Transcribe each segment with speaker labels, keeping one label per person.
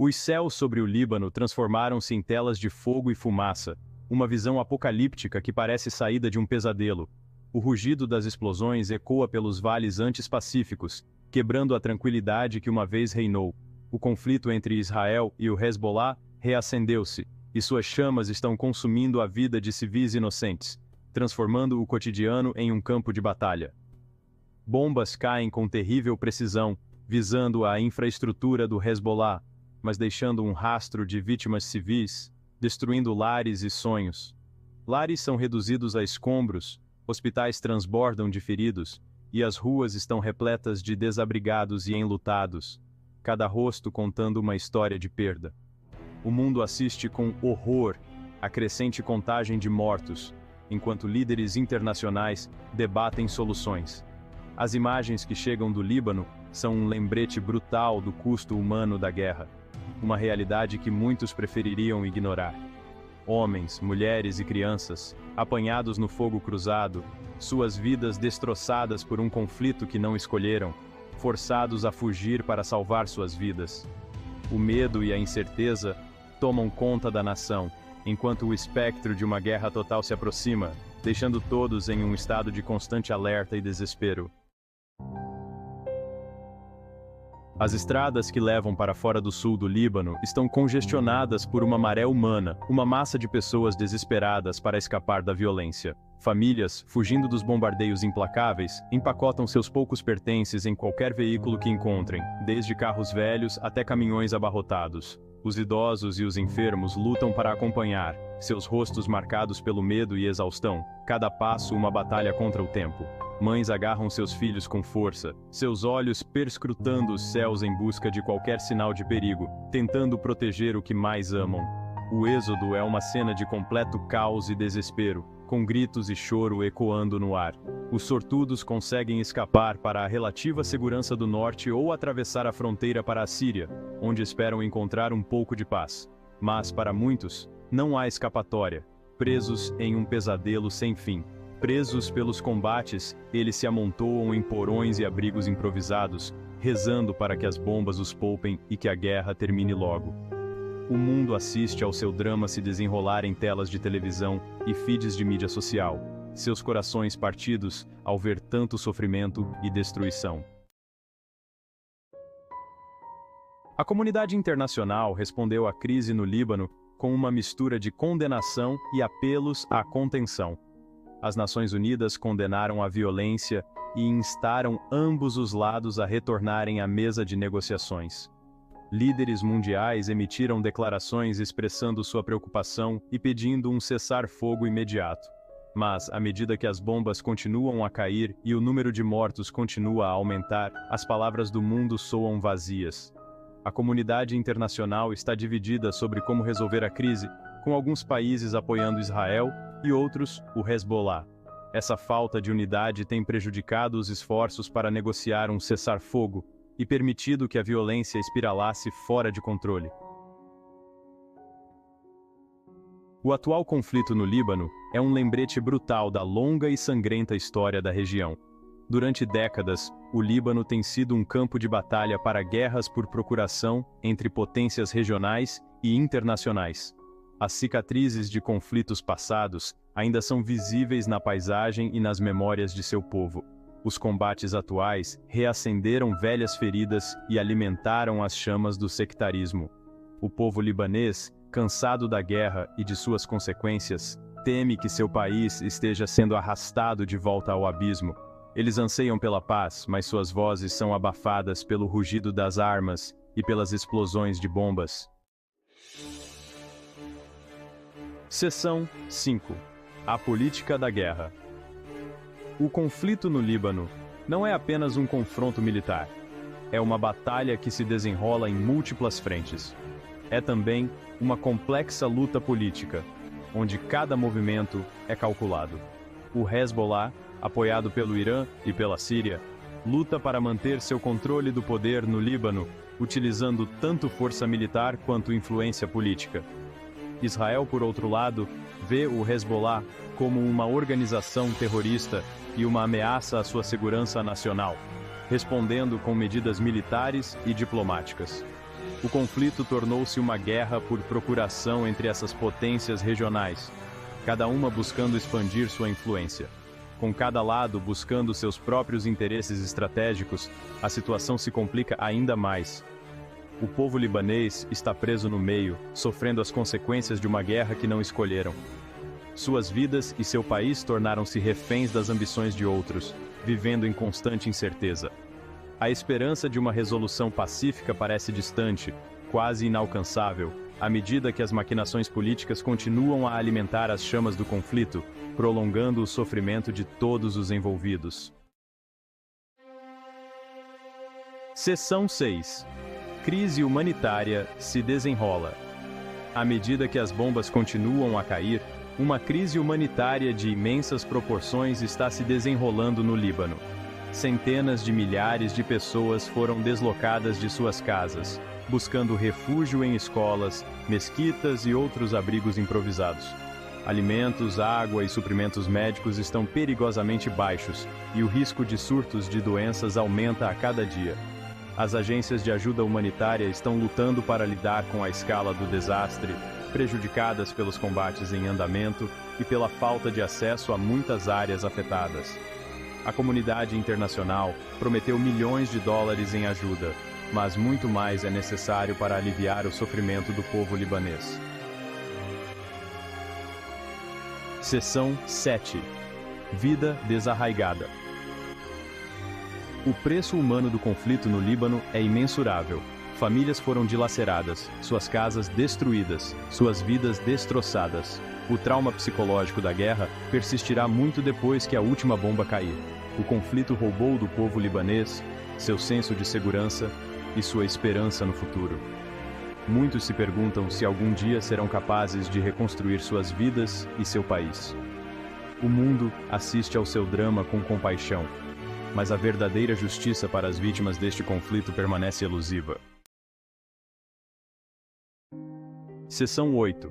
Speaker 1: Os céus sobre o Líbano transformaram-se em telas de fogo e fumaça, uma visão apocalíptica que parece saída de um pesadelo. O rugido das explosões ecoa pelos vales antes pacíficos, quebrando a tranquilidade que uma vez reinou. O conflito entre Israel e o Hezbollah reacendeu-se, e suas chamas estão consumindo a vida de civis inocentes, transformando o cotidiano em um campo de batalha. Bombas caem com terrível precisão, visando a infraestrutura do Hezbollah, mas deixando um rastro de vítimas civis, destruindo lares e sonhos. Lares são reduzidos a escombros, hospitais transbordam de feridos, e as ruas estão repletas de desabrigados e enlutados, cada rosto contando uma história de perda. O mundo assiste com horror à crescente contagem de mortos, enquanto líderes internacionais debatem soluções. As imagens que chegam do Líbano são um lembrete brutal do custo humano da guerra, uma realidade que muitos prefeririam ignorar. Homens, mulheres e crianças, apanhados no fogo cruzado, suas vidas destroçadas por um conflito que não escolheram, forçados a fugir para salvar suas vidas. O medo e a incerteza tomam conta da nação, enquanto o espectro de uma guerra total se aproxima, deixando todos em um estado de constante alerta e desespero. As estradas que levam para fora do sul do Líbano estão congestionadas por uma maré humana, uma massa de pessoas desesperadas para escapar da violência. Famílias, fugindo dos bombardeios implacáveis, empacotam seus poucos pertences em qualquer veículo que encontrem, desde carros velhos até caminhões abarrotados. Os idosos e os enfermos lutam para acompanhar, seus rostos marcados pelo medo e exaustão, cada passo uma batalha contra o tempo. Mães agarram seus filhos com força, seus olhos perscrutando os céus em busca de qualquer sinal de perigo, tentando proteger o que mais amam. O êxodo é uma cena de completo caos e desespero, com gritos e choro ecoando no ar. Os sortudos conseguem escapar para a relativa segurança do norte ou atravessar a fronteira para a Síria, onde esperam encontrar um pouco de paz. Mas, para muitos, não há escapatória, presos em um pesadelo sem fim. Presos pelos combates, eles se amontoam em porões e abrigos improvisados, rezando para que as bombas os poupem e que a guerra termine logo. O mundo assiste ao seu drama se desenrolar em telas de televisão e feeds de mídia social, seus corações partidos ao ver tanto sofrimento e destruição. A comunidade internacional respondeu à crise no Líbano com uma mistura de condenação e apelos à contenção. As Nações Unidas condenaram a violência e instaram ambos os lados a retornarem à mesa de negociações. Líderes mundiais emitiram declarações expressando sua preocupação e pedindo um cessar-fogo imediato. Mas, à medida que as bombas continuam a cair e o número de mortos continua a aumentar, as palavras do mundo soam vazias. A comunidade internacional está dividida sobre como resolver a crise, com alguns países apoiando Israel e outros, o Hezbollah. Essa falta de unidade tem prejudicado os esforços para negociar um cessar-fogo e permitido que a violência espiralasse fora de controle. O atual conflito no Líbano é um lembrete brutal da longa e sangrenta história da região. Durante décadas, o Líbano tem sido um campo de batalha para guerras por procuração entre potências regionais e internacionais. As cicatrizes de conflitos passados ainda são visíveis na paisagem e nas memórias de seu povo. Os combates atuais reacenderam velhas feridas e alimentaram as chamas do sectarismo. O povo libanês, cansado da guerra e de suas consequências, teme que seu país esteja sendo arrastado de volta ao abismo. Eles anseiam pela paz, mas suas vozes são abafadas pelo rugido das armas e pelas explosões de bombas. Seção 5. A política da guerra. O conflito no Líbano não é apenas um confronto militar. É uma batalha que se desenrola em múltiplas frentes. É também uma complexa luta política, onde cada movimento é calculado. O Hezbollah, apoiado pelo Irã e pela Síria, luta para manter seu controle do poder no Líbano, utilizando tanto força militar quanto influência política. Israel, por outro lado, vê o Hezbollah como uma organização terrorista e uma ameaça à sua segurança nacional, respondendo com medidas militares e diplomáticas. O conflito tornou-se uma guerra por procuração entre essas potências regionais, cada uma buscando expandir sua influência. Com cada lado buscando seus próprios interesses estratégicos, a situação se complica ainda mais. O povo libanês está preso no meio, sofrendo as consequências de uma guerra que não escolheram. Suas vidas e seu país tornaram-se reféns das ambições de outros, vivendo em constante incerteza. A esperança de uma resolução pacífica parece distante, quase inalcançável, à medida que as maquinações políticas continuam a alimentar as chamas do conflito, prolongando o sofrimento de todos os envolvidos. Seção 6. Crise humanitária se desenrola. À medida que as bombas continuam a cair, uma crise humanitária de imensas proporções está se desenrolando no Líbano. Centenas de milhares de pessoas foram deslocadas de suas casas, buscando refúgio em escolas, mesquitas e outros abrigos improvisados. Alimentos, água e suprimentos médicos estão perigosamente baixos, e o risco de surtos de doenças aumenta a cada dia. As agências de ajuda humanitária estão lutando para lidar com a escala do desastre, prejudicadas pelos combates em andamento e pela falta de acesso a muitas áreas afetadas. A comunidade internacional prometeu milhões de dólares em ajuda, mas muito mais é necessário para aliviar o sofrimento do povo libanês. Seção 7. Vida desarraigada. O preço humano do conflito no Líbano é imensurável. Famílias foram dilaceradas, suas casas destruídas, suas vidas destroçadas. O trauma psicológico da guerra persistirá muito depois que a última bomba cair. O conflito roubou do povo libanês seu senso de segurança e sua esperança no futuro. Muitos se perguntam se algum dia serão capazes de reconstruir suas vidas e seu país. O mundo assiste ao seu drama com compaixão, mas a verdadeira justiça para as vítimas deste conflito permanece elusiva. Seção 8.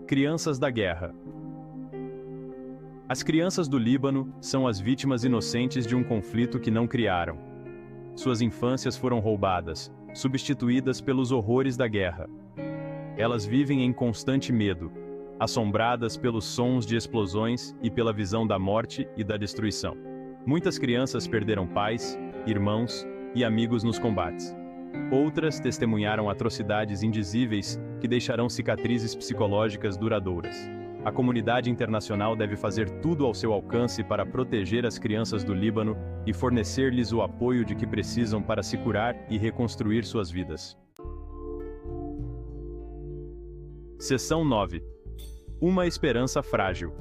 Speaker 1: Crianças da guerra. As crianças do Líbano são as vítimas inocentes de um conflito que não criaram. Suas infâncias foram roubadas, substituídas pelos horrores da guerra. Elas vivem em constante medo, assombradas pelos sons de explosões e pela visão da morte e da destruição. Muitas crianças perderam pais, irmãos e amigos nos combates. Outras testemunharam atrocidades indizíveis que deixarão cicatrizes psicológicas duradouras. A comunidade internacional deve fazer tudo ao seu alcance para proteger as crianças do Líbano e fornecer-lhes o apoio de que precisam para se curar e reconstruir suas vidas. Seção 9. Uma esperança frágil.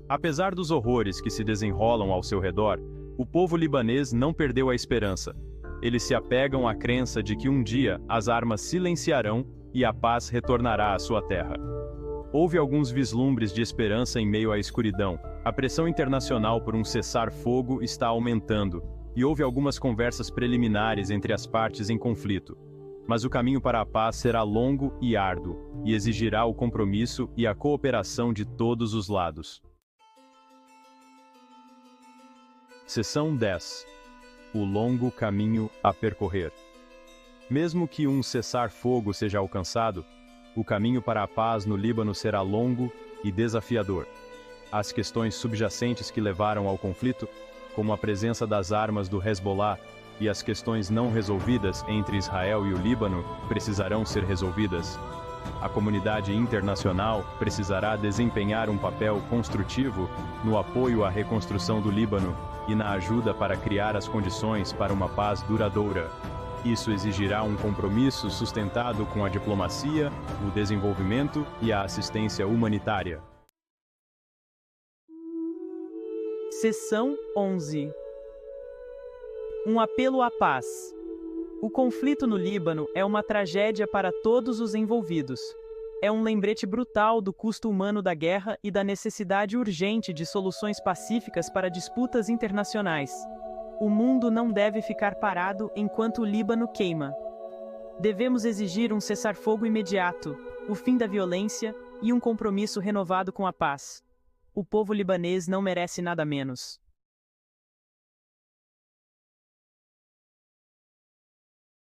Speaker 1: Apesar dos horrores que se desenrolam ao seu redor, o povo libanês não perdeu a esperança. Eles se apegam à crença de que um dia as armas silenciarão e a paz retornará à sua terra. Houve alguns vislumbres de esperança em meio à escuridão. A pressão internacional por um cessar-fogo está aumentando, e houve algumas conversas preliminares entre as partes em conflito. Mas o caminho para a paz será longo e árduo, e exigirá o compromisso e a cooperação de todos os lados. Seção 10. O longo caminho a percorrer. Mesmo que um cessar-fogo seja alcançado, o caminho para a paz no Líbano será longo e desafiador. As questões subjacentes que levaram ao conflito, como a presença das armas do Hezbollah e as questões não resolvidas entre Israel e o Líbano, precisarão ser resolvidas. A comunidade internacional precisará desempenhar um papel construtivo no apoio à reconstrução do Líbano e na ajuda para criar as condições para uma paz duradoura. Isso exigirá um compromisso sustentado com a diplomacia, o desenvolvimento e a assistência humanitária.
Speaker 2: Seção 11. Um apelo à paz. O conflito no Líbano é uma tragédia para todos os envolvidos. É um lembrete brutal do custo humano da guerra e da necessidade urgente de soluções pacíficas para disputas internacionais. O mundo não deve ficar parado enquanto o Líbano queima. Devemos exigir um cessar-fogo imediato, o fim da violência e um compromisso renovado com a paz. O povo libanês não merece nada menos.